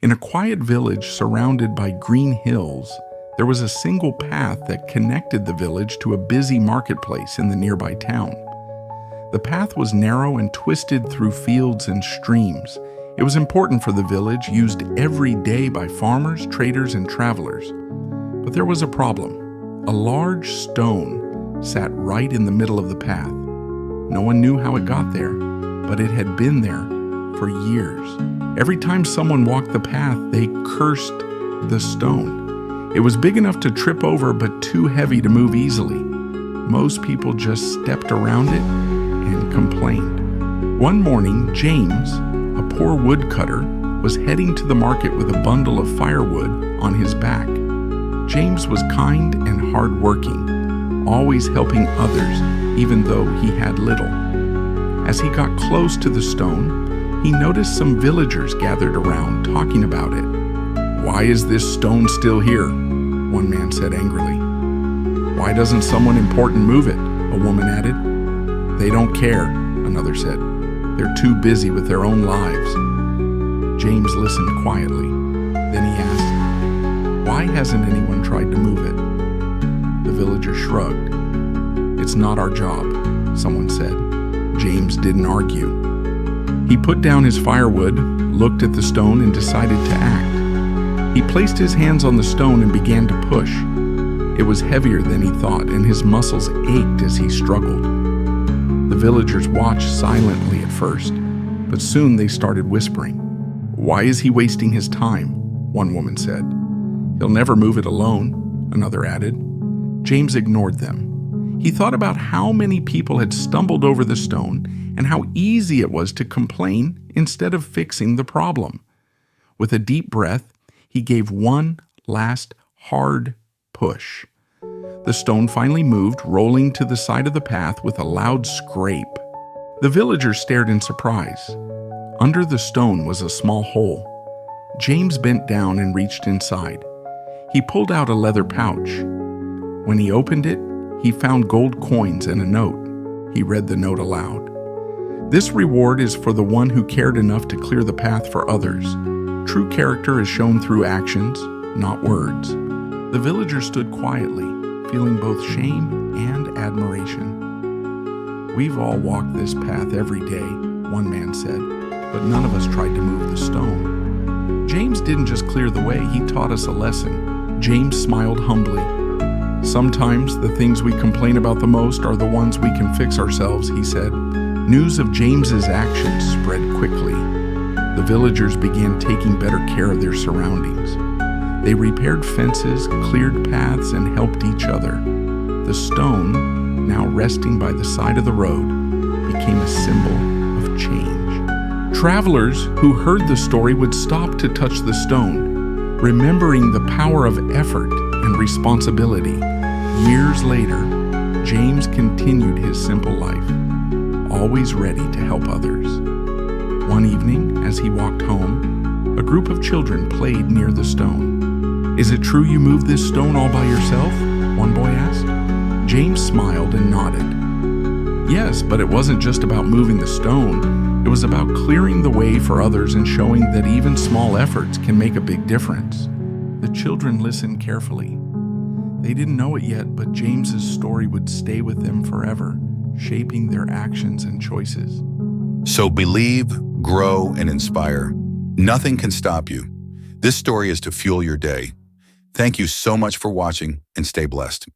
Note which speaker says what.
Speaker 1: In a quiet village surrounded by green hills, there was a single path that connected the village to a busy marketplace in the nearby town. The path was narrow and twisted through fields and streams. It was important for the village, used every day by farmers, traders, and travelers. But there was a problem. A large stone sat right in the middle of the path. No one knew how it got there, but it had been there for years. Every time someone walked the path, they cursed the stone. It was big enough to trip over, but too heavy to move easily. Most people just stepped around it and complained. One morning, James, a poor woodcutter, was heading to the market with a bundle of firewood on his back. James was kind and hardworking, always helping others, even though he had little. As he got close to the stone, he noticed some villagers gathered around talking about it. "Why is this stone still here?" one man said angrily. "Why doesn't someone important move it?" a woman added. "They don't care," another said. "They're too busy with their own lives." James listened quietly. Then he asked, "Why hasn't anyone tried to move it?" The villager shrugged. "It's not our job," someone said. James didn't argue. He put down his firewood, looked at the stone, and decided to act. He placed his hands on the stone and began to push. It was heavier than he thought, and his muscles ached as he struggled. The villagers watched silently at first, but soon they started whispering. "Why is he wasting his time?" one woman said. "He'll never move it alone," another added. James ignored them. He thought about how many people had stumbled over the stone and how easy it was to complain instead of fixing the problem. With a deep breath, he gave one last hard push. The stone finally moved, rolling to the side of the path with a loud scrape. The villagers stared in surprise. Under the stone was a small hole. James bent down and reached inside. He pulled out a leather pouch. When he opened it, he found gold coins and a note. He read the note aloud. "This reward is for the one who cared enough to clear the path for others. True character is shown through actions, not words." The villagers stood quietly, feeling both shame and admiration. "We've all walked this path every day," one man said, "but none of us tried to move the stone." James didn't just clear the way, he taught us a lesson. James smiled humbly. "Sometimes the things we complain about the most are the ones we can fix ourselves," he said. News of James's actions spread quickly. The villagers began taking better care of their surroundings. They repaired fences, cleared paths, and helped each other. The stone, now resting by the side of the road, became a symbol of change. Travelers who heard the story would stop to touch the stone, remembering the power of effort and responsibility. Years later, James continued his simple life, always ready to help others. One evening, as he walked home, a group of children played near the stone. "Is it true you moved this stone all by yourself?" one boy asked. James smiled and nodded. "Yes, but it wasn't just about moving the stone. It was about clearing the way for others and showing that even small efforts can make a big difference." The children listened carefully. They didn't know it yet, but James's story would stay with them forever, shaping their actions and choices.
Speaker 2: So believe, grow, and inspire. Nothing can stop you. This story is to fuel your day. Thank you so much for watching, and stay blessed.